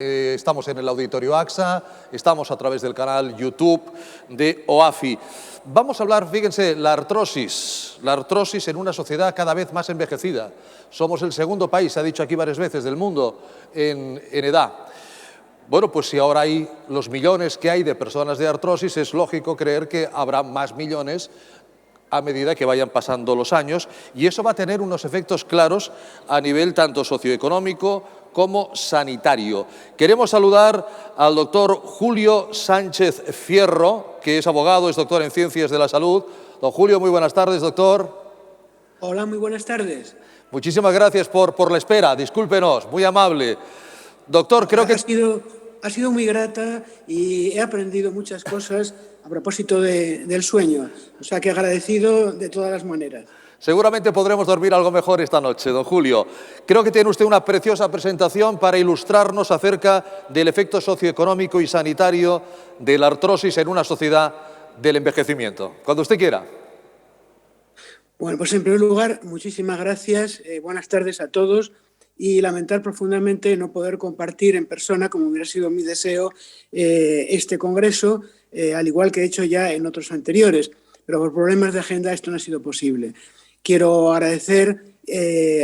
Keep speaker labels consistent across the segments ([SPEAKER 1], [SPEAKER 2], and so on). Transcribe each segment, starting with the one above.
[SPEAKER 1] Estamos en el Auditorio AXA, estamos a través del canal YouTube de OAFI. Vamos a hablar, fíjense, la artrosis en una sociedad cada vez más envejecida. Somos el segundo país, se ha dicho aquí varias veces, del mundo en edad. Bueno, pues si ahora hay los millones que hay de personas de artrosis, es lógico creer que habrá más millones a medida que vayan pasando los años, y eso va a tener unos efectos claros a nivel tanto socioeconómico como sanitario. Queremos saludar al doctor Julio Sánchez Fierro, que es abogado, es doctor en Ciencias de la Salud. Don Julio, muy buenas tardes, doctor.
[SPEAKER 2] Hola, muy buenas tardes.
[SPEAKER 1] Muchísimas gracias por la espera, discúlpenos, muy amable. Doctor, creo que...
[SPEAKER 2] Ha sido muy grata y he aprendido muchas cosas a propósito del sueño. O sea que agradecido de todas las maneras.
[SPEAKER 1] Seguramente podremos dormir algo mejor esta noche, don Julio. Creo que tiene usted una preciosa presentación para ilustrarnos acerca del efecto socioeconómico y sanitario de la artrosis en una sociedad del envejecimiento. Cuando usted quiera.
[SPEAKER 2] Bueno, pues en primer lugar, muchísimas gracias. Buenas tardes a todos. Y lamentar profundamente no poder compartir en persona, como hubiera sido mi deseo, este congreso, al igual que he hecho ya en otros anteriores. Pero por problemas de agenda esto no ha sido posible. Quiero agradecer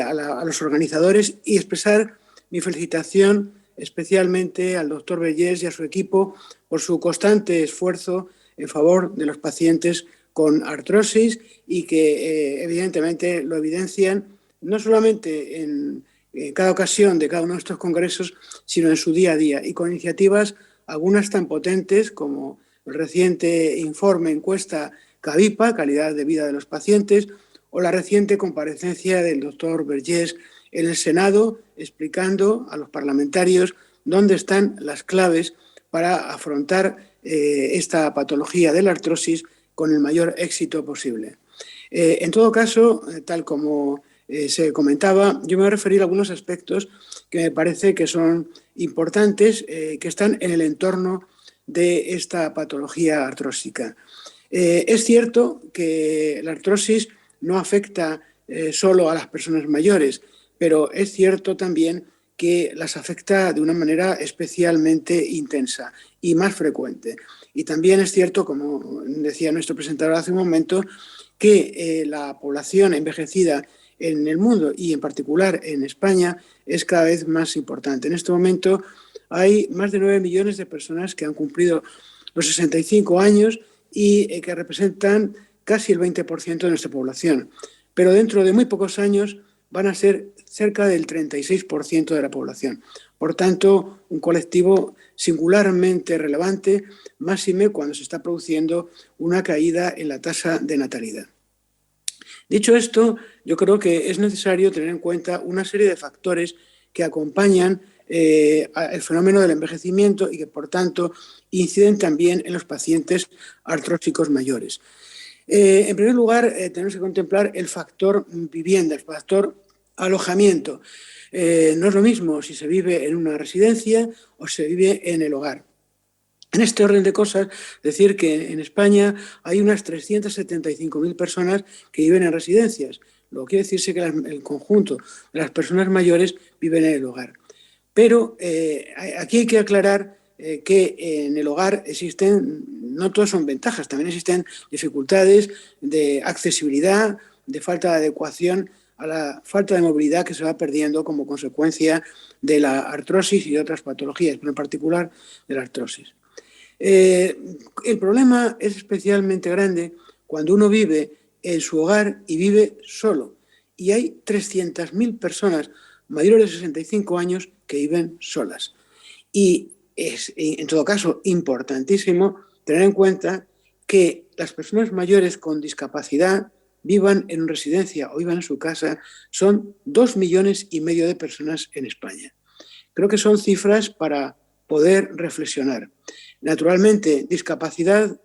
[SPEAKER 2] a los organizadores y expresar mi felicitación especialmente al doctor Vergés y a su equipo por su constante esfuerzo en favor de los pacientes con artrosis y que evidentemente lo evidencian no solamente en cada ocasión de cada uno de estos congresos, sino en su día a día y con iniciativas, algunas tan potentes como el reciente informe encuesta CAVIPA, Calidad de Vida de los Pacientes, o la reciente comparecencia del doctor Vergés en el Senado explicando a los parlamentarios dónde están las claves para afrontar esta patología de la artrosis con el mayor éxito posible. En todo caso, tal como se comentaba, yo me voy a referir a algunos aspectos que me parece que son importantes, que están en el entorno de esta patología artrósica. Es cierto que la artrosis no afecta solo a las personas mayores, pero es cierto también que las afecta de una manera especialmente intensa y más frecuente. Y también es cierto, como decía nuestro presentador hace un momento, que la población envejecida en el mundo y en particular en España es cada vez más importante. En este momento hay más de 9 millones de personas que han cumplido los 65 años y que representan casi el 20% de nuestra población. Pero dentro de muy pocos años van a ser cerca del 36% de la población. Por tanto, un colectivo singularmente relevante, máxime cuando se está produciendo una caída en la tasa de natalidad. Dicho esto, yo creo que es necesario tener en cuenta una serie de factores que acompañan el fenómeno del envejecimiento y que, por tanto, inciden también en los pacientes artrósicos mayores. En primer lugar, tenemos que contemplar el factor vivienda, el factor alojamiento. No es lo mismo si se vive en una residencia o se vive en el hogar. En este orden de cosas, decir que en España hay unas 375.000 personas que viven en residencias. Lo que quiere decirse que el conjunto de las personas mayores viven en el hogar. Pero aquí hay que aclarar que en el hogar existen, no todas son ventajas, también existen dificultades de accesibilidad, de falta de adecuación a la falta de movilidad que se va perdiendo como consecuencia de la artrosis y de otras patologías, pero en particular de la artrosis. El problema es especialmente grande cuando uno vive en su hogar y vive solo. Y hay 300.000 personas mayores de 65 años que viven solas. Y es, en todo caso, importantísimo tener en cuenta que las personas mayores con discapacidad vivan en una residencia o vivan en su casa, son 2,5 millones de personas en España. Creo que son cifras para poder reflexionar. Naturalmente, discapacidad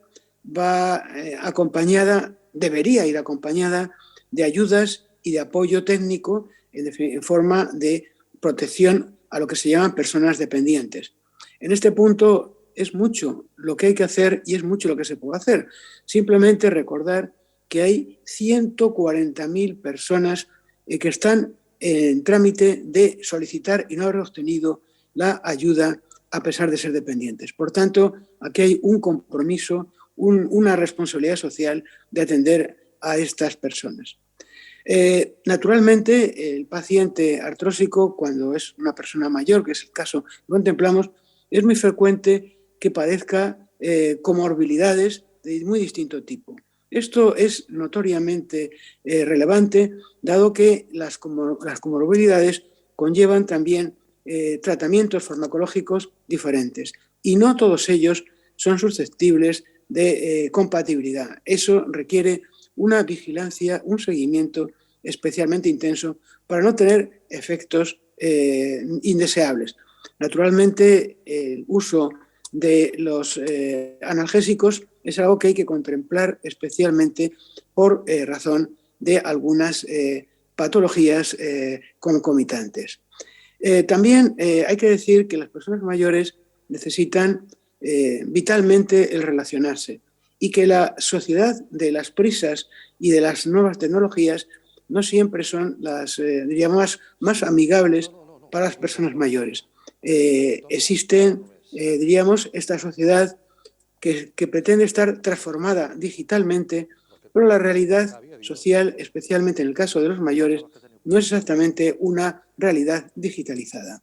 [SPEAKER 2] va acompañada, debería ir acompañada de ayudas y de apoyo técnico en forma de protección a lo que se llaman personas dependientes. En este punto es mucho lo que hay que hacer y es mucho lo que se puede hacer. Simplemente recordar que hay 140.000 personas que están en trámite de solicitar y no haber obtenido la ayuda a pesar de ser dependientes. Por tanto, aquí hay un compromiso, una responsabilidad social de atender a estas personas. Naturalmente, el paciente artrósico, cuando es una persona mayor, que es el caso que contemplamos, es muy frecuente que padezca comorbilidades de muy distinto tipo. Esto es notoriamente relevante, dado que las comorbilidades conllevan también tratamientos farmacológicos diferentes y no todos ellos son susceptibles de compatibilidad. Eso requiere una vigilancia, un seguimiento especialmente intenso para no tener efectos indeseables. Naturalmente, el uso de los analgésicos es algo que hay que contemplar especialmente por razón de algunas patologías concomitantes. También hay que decir que las personas mayores necesitan vitalmente el relacionarse y que la sociedad de las prisas y de las nuevas tecnologías no siempre son las, diríamos, más amigables para las personas mayores. Existen, diríamos, esta sociedad que pretende estar transformada digitalmente, pero la realidad social, especialmente en el caso de los mayores, no es exactamente una realidad digitalizada.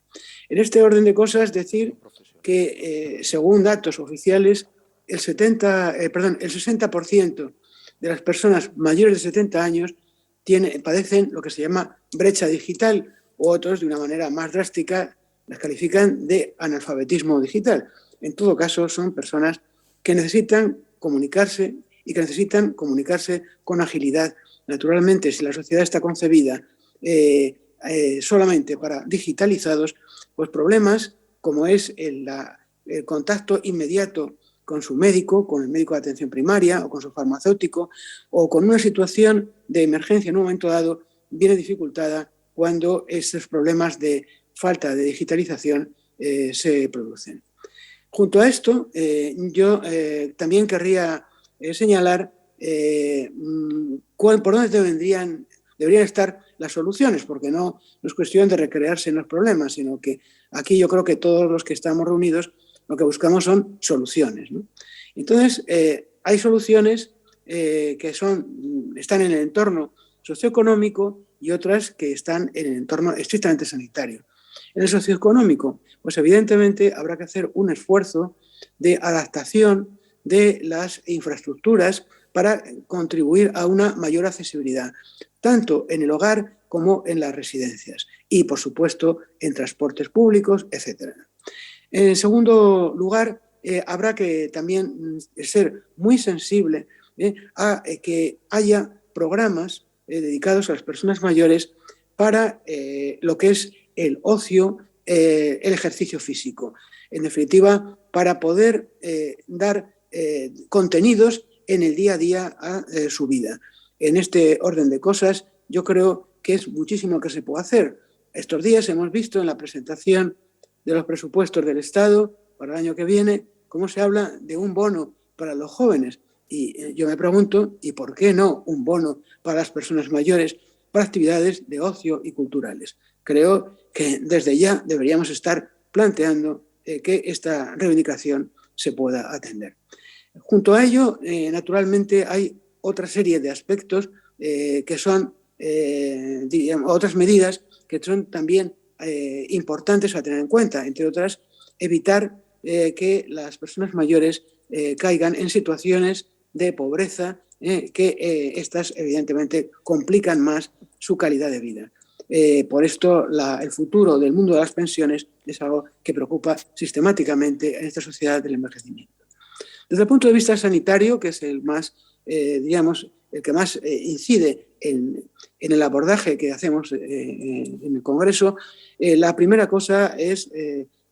[SPEAKER 2] En este orden de cosas, decir que, según datos oficiales, el 60% de las personas mayores de 70 años padecen lo que se llama brecha digital, o otros, de una manera más drástica, las califican de analfabetismo digital. En todo caso, son personas que necesitan comunicarse y que necesitan comunicarse con agilidad. Naturalmente, si la sociedad está concebida solamente para digitalizados, pues problemas como es el contacto inmediato con su médico, con el médico de atención primaria o con su farmacéutico, o con una situación de emergencia en un momento dado, viene dificultada cuando estos problemas de falta de digitalización se producen. Junto a esto, yo también querría señalar por dónde deberían estar las soluciones, porque no es cuestión de recrearse en los problemas, sino que aquí yo creo que todos los que estamos reunidos lo que buscamos son soluciones, ¿no? Entonces, hay soluciones que están en el entorno socioeconómico y otras que están en el entorno estrictamente sanitario. En el socioeconómico, pues evidentemente habrá que hacer un esfuerzo de adaptación de las infraestructuras para contribuir a una mayor accesibilidad, tanto en el hogar como en las residencias y, por supuesto, en transportes públicos, etc. En segundo lugar, habrá que también ser muy sensible a que haya programas dedicados a las personas mayores para lo que es el ocio, el ejercicio físico. En definitiva, para poder dar contenidos en el día a día a su vida. En este orden de cosas, yo creo que es muchísimo que se puede hacer. Estos días hemos visto en la presentación de los presupuestos del Estado para el año que viene cómo se habla de un bono para los jóvenes. Y yo me pregunto, ¿y por qué no un bono para las personas mayores para actividades de ocio y culturales? Creo que desde ya deberíamos estar planteando que esta reivindicación se pueda atender. Junto a ello, naturalmente, hay otra serie de aspectos que son, digamos, otras medidas que son también importantes a tener en cuenta, entre otras, evitar que las personas mayores caigan en situaciones de pobreza que estas evidentemente complican más su calidad de vida. Por esto, el futuro del mundo de las pensiones es algo que preocupa sistemáticamente en esta sociedad del envejecimiento. Desde el punto de vista sanitario, que es el más, digamos, el que más incide en el abordaje que hacemos en el Congreso, la primera cosa es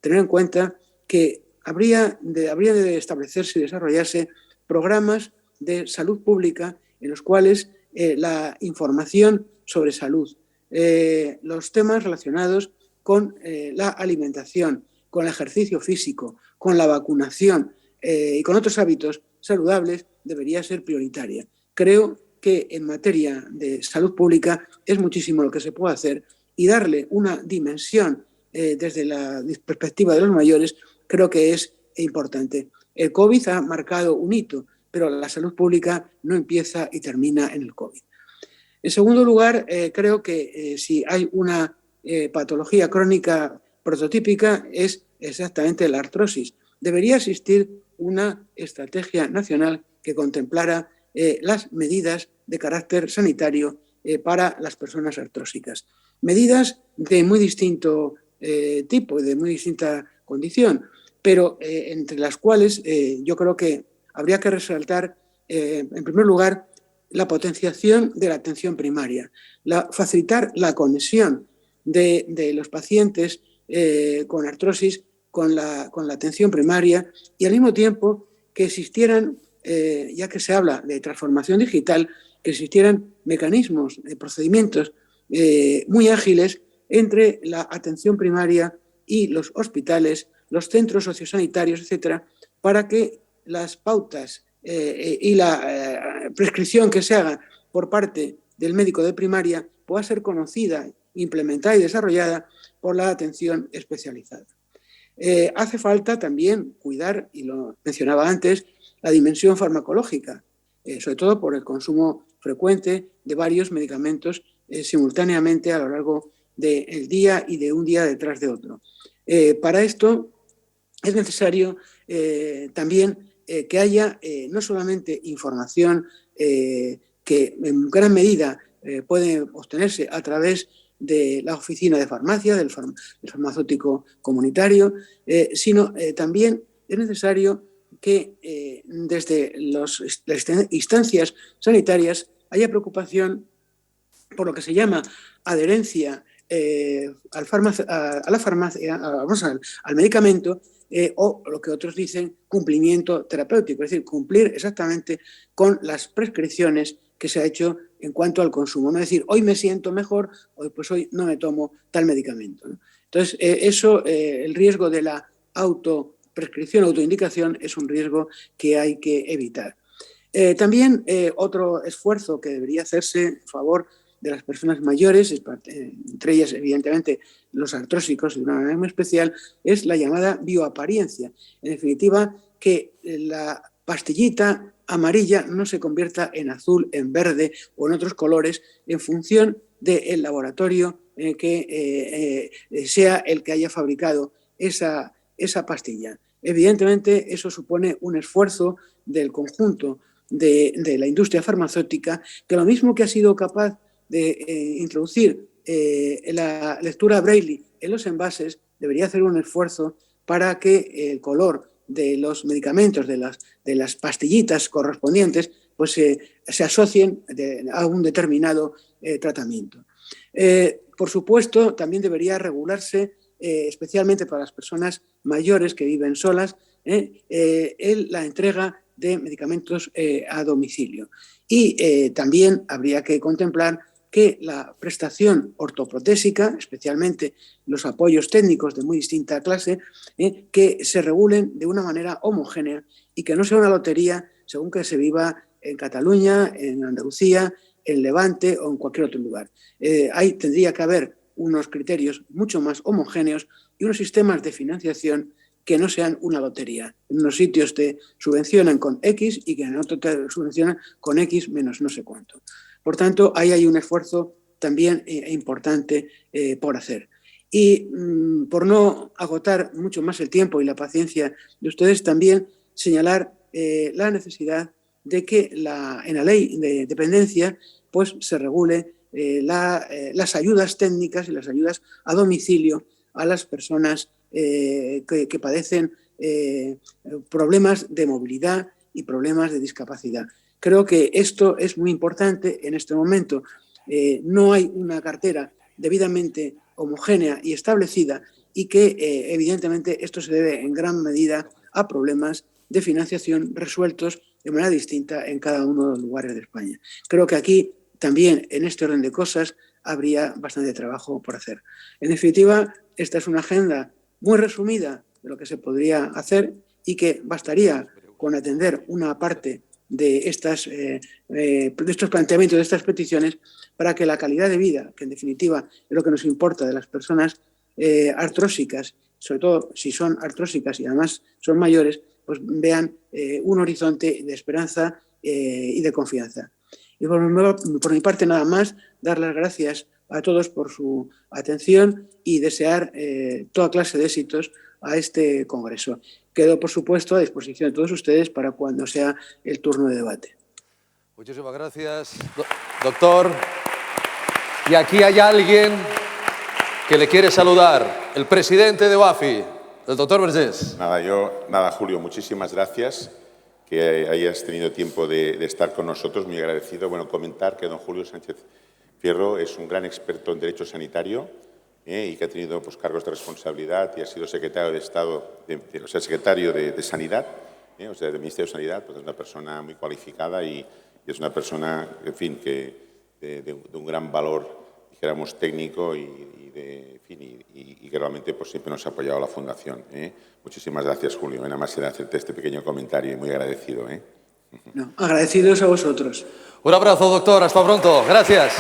[SPEAKER 2] tener en cuenta que habría de establecerse y desarrollarse programas de salud pública en los cuales la información sobre salud, los temas relacionados con la alimentación, con el ejercicio físico, con la vacunación y con otros hábitos saludables debería ser prioritaria. Creo que en materia de salud pública es muchísimo lo que se puede hacer y darle una dimensión desde la perspectiva de los mayores, creo que es importante. El COVID ha marcado un hito, pero la salud pública no empieza y termina en el COVID. En segundo lugar, creo que si hay una patología crónica prototípica es exactamente la artrosis. Debería existir una estrategia nacional que contemplara las medidas de carácter sanitario para las personas artrósicas. Medidas de muy distinto tipo, de muy distinta condición, pero entre las cuales yo creo que habría que resaltar, en primer lugar, la potenciación de la atención primaria, facilitar la conexión de los pacientes con artrosis con la atención primaria y al mismo tiempo que existieran, ya que se habla de transformación digital, que existieran mecanismos, procedimientos muy ágiles entre la atención primaria y los hospitales, los centros sociosanitarios, etcétera, para que las pautas y la prescripción que se haga por parte del médico de primaria pueda ser conocida, implementada y desarrollada por la atención especializada. Hace falta también cuidar, y lo mencionaba antes, la dimensión farmacológica, sobre todo por el consumo frecuente de varios medicamentos simultáneamente a lo largo del día y de un día detrás de otro. Para esto es necesario también que haya no solamente información que en gran medida puede obtenerse a través de la oficina de farmacia, del farmacéutico comunitario, sino también es necesario que desde las instancias sanitarias haya preocupación por lo que se llama adherencia a la farmacia, al medicamento, o lo que otros dicen cumplimiento terapéutico, es decir, cumplir exactamente con las prescripciones que se ha hecho en cuanto al consumo. No decir, hoy me siento mejor, hoy no me tomo tal medicamento, ¿no? Entonces, el riesgo de la autoprescripción, autoindicación, es un riesgo que hay que evitar. También otro esfuerzo que debería hacerse en favor de las personas mayores, entre ellas evidentemente los artrósicos de una manera muy especial, es la llamada bioapariencia. En definitiva, que la pastillita amarilla no se convierta en azul, en verde o en otros colores en función del laboratorio que sea el que haya fabricado esa pastilla. Evidentemente, eso supone un esfuerzo del conjunto de la industria farmacéutica, que lo mismo que ha sido capaz de introducir la lectura Braille en los envases, debería hacer un esfuerzo para que el color de los medicamentos, de las pastillitas correspondientes, pues se asocien a un determinado tratamiento. Por supuesto, también debería regularse, especialmente para las personas mayores que viven solas, la entrega de medicamentos a domicilio. Y también habría que contemplar que la prestación ortoprotésica, especialmente los apoyos técnicos de muy distinta clase, que se regulen de una manera homogénea y que no sea una lotería según que se viva en Cataluña, en Andalucía, en Levante o en cualquier otro lugar. Ahí tendría que haber unos criterios mucho más homogéneos y unos sistemas de financiación que no sean una lotería. En unos sitios te subvencionan con X y que en otros te subvencionan con X menos no sé cuánto. Por tanto, ahí hay un esfuerzo también importante por hacer. Y por no agotar mucho más el tiempo y la paciencia de ustedes, también señalar la necesidad de que en la ley de dependencia pues, se regule las ayudas técnicas y las ayudas a domicilio a las personas que padecen problemas de movilidad y problemas de discapacidad. Creo que esto es muy importante en este momento. No hay una cartera debidamente homogénea y establecida y que evidentemente esto se debe en gran medida a problemas de financiación resueltos de manera distinta en cada uno de los lugares de España. Creo que aquí también en este orden de cosas habría bastante trabajo por hacer. En definitiva, esta es una agenda muy resumida de lo que se podría hacer y que bastaría con atender una parte de estos planteamientos, de estas peticiones, para que la calidad de vida, que en definitiva es lo que nos importa de las personas, artrósicas, sobre todo si son artrósicas y además son mayores, pues vean un horizonte de esperanza y de confianza. Y por mi parte nada más, dar las gracias a todos por su atención y desear toda clase de éxitos a este congreso. Quedo, por supuesto, a disposición de todos ustedes para cuando sea el turno de debate.
[SPEAKER 1] Muchísimas gracias, doctor. Y aquí hay alguien que le quiere saludar, el presidente de OAFI, el doctor Vergés.
[SPEAKER 3] Nada, Julio, muchísimas gracias que hayas tenido tiempo de estar con nosotros, muy agradecido. Bueno, comentar que don Julio Sánchez Fierro es un gran experto en derecho sanitario y que ha tenido pues, cargos de responsabilidad y ha sido secretario de Estado, secretario de Sanidad, o sea, del Ministerio de Sanidad, pues es una persona muy cualificada y es una persona, en fin, que de un gran valor, dijéramos, técnico y que realmente pues, siempre nos ha apoyado la Fundación. Muchísimas gracias, Julio. Nada más era hacerte este pequeño comentario y muy agradecido.
[SPEAKER 2] No, agradecidos a vosotros.
[SPEAKER 1] Un abrazo, doctor. Hasta pronto. Gracias.